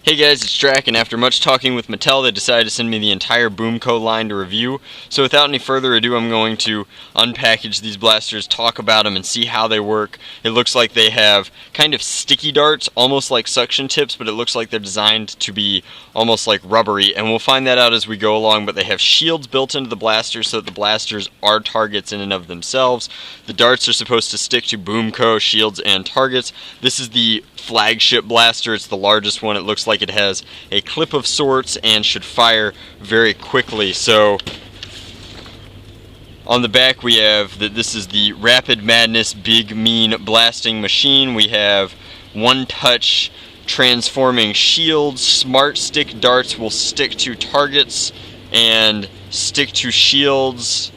Hey guys, it's Drac, and after much talking with Mattel, they decided to send me the entire BOOMco line to review. So without any further ado, I'm going to unpackage these blasters, talk about them, and see how they work. It looks like they have kind of sticky darts, almost like suction tips, but it looks like they're designed to be almost like rubbery, and we'll find that out as we go along. But they have shields built into the blasters so that the blasters are targets in and of themselves. The darts are supposed to stick to BOOMco shields and targets. This is the flagship blaster. It's the largest one. It looks like it has a clip of sorts and should fire very quickly. So on the back we have that this is the Rapid Madness Big Mean Blasting Machine. We have one-touch transforming shields. Smart stick darts will stick to targets and stick to shields.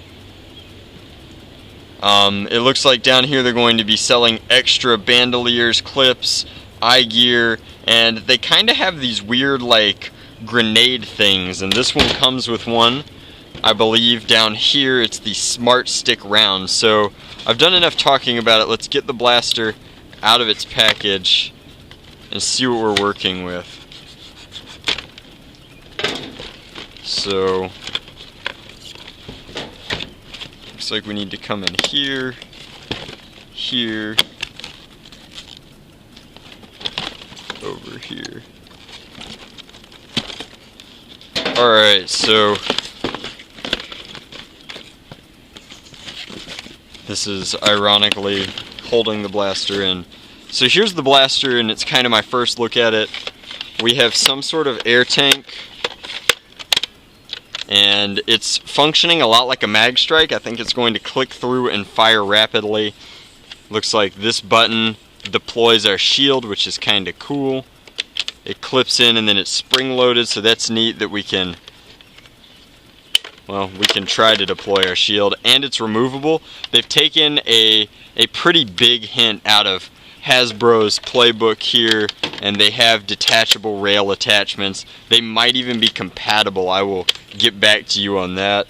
It looks like down here they're going to be selling extra bandoliers, clips, eye gear, and they kind of have these weird like grenade things, and this one comes with one. I believe down here it's the Smart Stick round. So I've done enough talking about it. Let's get the blaster out of its package and see what we're working with. So looks like we need to come in here, here, over here. Alright, so this is ironically holding the blaster in. So here's the blaster, and it's kind of my first look at it. We have some sort of air tank, and it's functioning a lot like a mag strike. I think it's going to click through and fire rapidly. Looks like this button deploys our shield, which is kind of cool. It clips in and then it's spring loaded, so that's neat that we can try to deploy our shield, and it's removable. They've taken a pretty big hint out of Hasbro's playbook here, and they have detachable rail attachments. They might even be compatible. I will get back to you on that.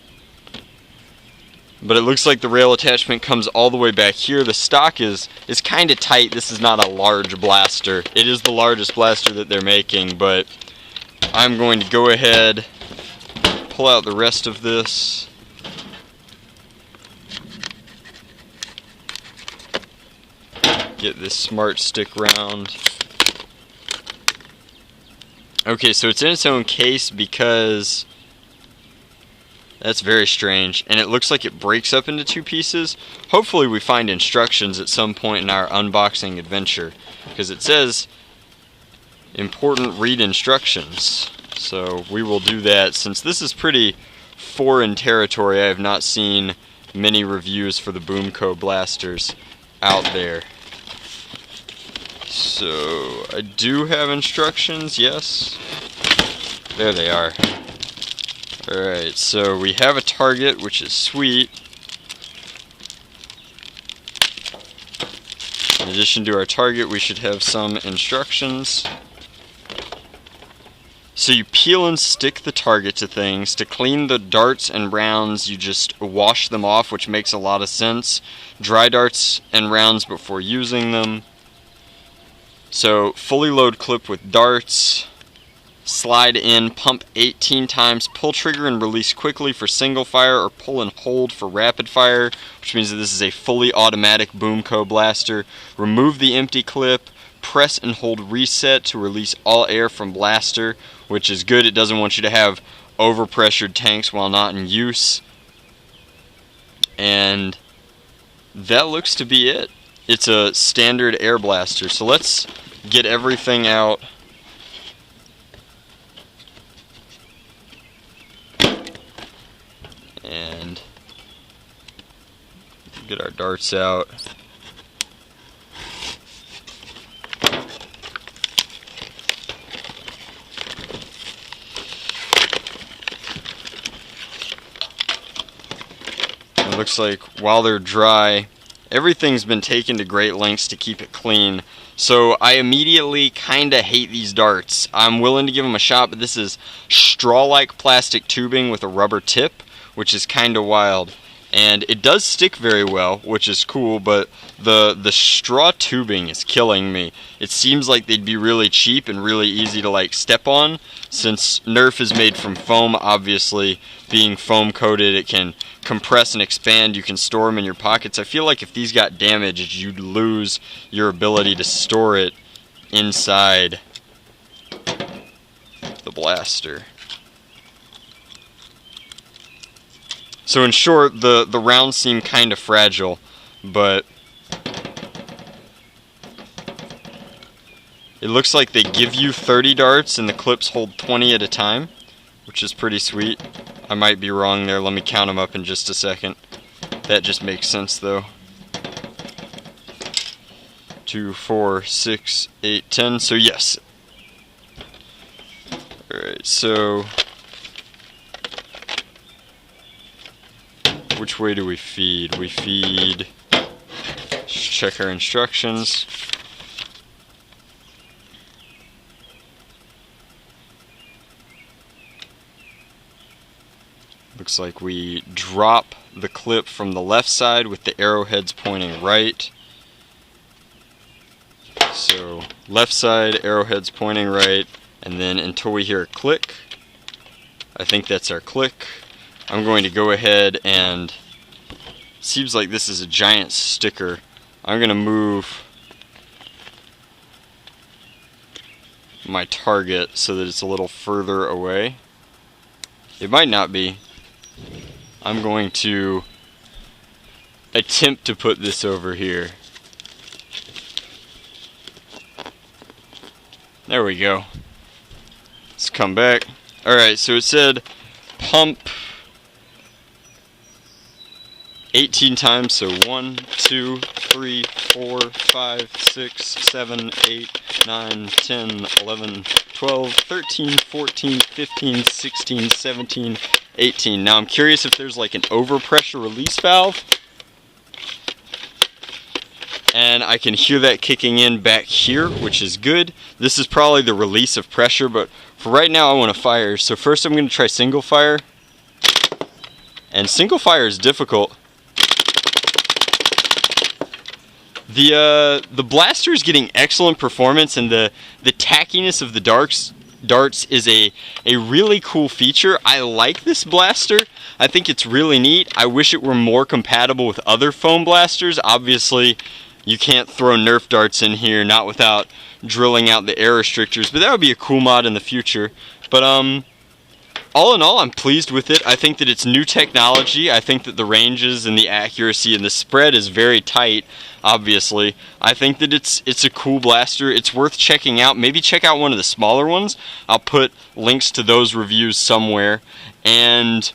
But it looks like the rail attachment comes all the way back here. The stock is kind of tight. This is not a large blaster. It is the largest blaster that they're making, but I'm going to go ahead, pull out the rest of this. Get this Smart Stick round. Okay, so it's in its own case because that's very strange, and it looks like it breaks up into two pieces. Hopefully we find instructions at some point in our unboxing adventure, because it says important read instructions. So we will do that. Since this is pretty foreign territory, I have not seen many reviews for the BOOMco blasters out there. So I do have instructions, yes. There they are. Alright, so we have a target, which is sweet. In addition to our target, we should have some instructions. So you peel and stick the target to things. To clean the darts and rounds, you just wash them off, which makes a lot of sense. Dry darts and rounds before using them. So fully load clip with darts. Slide in, pump 18 times, pull trigger and release quickly for single fire, or pull and hold for rapid fire, which means that this is a fully automatic BOOMco blaster. Remove the empty clip, press and hold reset to release all air from blaster, which is good. It doesn't want you to have overpressured tanks while not in use. And that looks to be it. It's a standard air blaster. So let's get everything out. And get our darts out. It looks like while they're dry, everything's been taken to great lengths to keep it clean. So I immediately kinda hate these darts. I'm willing to give them a shot, but this is straw-like plastic tubing with a rubber tip, which is kinda wild. and it does stick very well, which is cool, but the straw tubing is killing me. It seems like they'd be really cheap and really easy to like step on, since Nerf is made from foam. Obviously, being foam coated, it can compress and expand. You can store them in your pockets. I feel like if these got damaged, you'd lose your ability to store it inside the blaster. So in short, the rounds seem kind of fragile, but it looks like they give you 30 darts and the clips hold 20 at a time, which is pretty sweet. I might be wrong there. Let me count them up in just a second. That just makes sense though. 2, 4, 6, 8, 10. So yes. Alright, so which way do we feed? We feed, let's check our instructions. Looks like we drop the clip from the left side with the arrowheads pointing right. So left side, arrowheads pointing right, and then until we hear a click, I think that's our click, I'm going to go ahead and, seems like this is a giant sticker, I'm going to move my target so that it's a little further away. It might not be. I'm going to attempt to put this over here. There we go. Let's come back. Alright, so it said pump 18 times, so 1, 2, 3, 4, 5, 6, 7, 8, 9, 10, 11, 12, 13, 14, 15, 16, 17, 18. Now I'm curious if there's like an overpressure release valve. And I can hear that kicking in back here, which is good. This is probably the release of pressure, but for right now I want to fire. So first I'm going to try single fire. And single fire is difficult. The blaster is getting excellent performance, and the tackiness of the darts is a really cool feature. I like this blaster. I think it's really neat. I wish it were more compatible with other foam blasters. Obviously, you can't throw Nerf darts in here, not without drilling out the air restrictors, but that would be a cool mod in the future. But all in all, I'm pleased with it. I think that it's new technology. I think that the ranges and the accuracy and the spread is very tight, obviously. I think that it's a cool blaster. It's worth checking out. Maybe check out one of the smaller ones. I'll put links to those reviews somewhere. And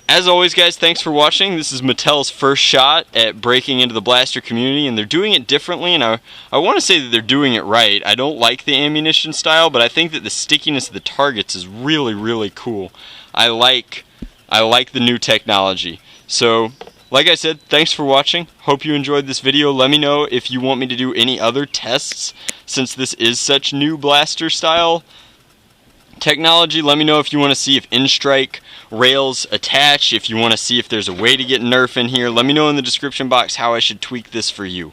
as always, guys, thanks for watching. This is Mattel's first shot at breaking into the blaster community, and they're doing it differently, and I want to say that they're doing it right. I don't like the ammunition style, but I think that the stickiness of the targets is really, really cool. I like the new technology. So, like I said, thanks for watching. Hope you enjoyed this video. Let me know if you want me to do any other tests, since this is such new blaster style technology. Let me know if you want to see if in-strike rails attach, if you want to see if there's a way to get Nerf in here. Let me know in the description box how I should tweak this for you.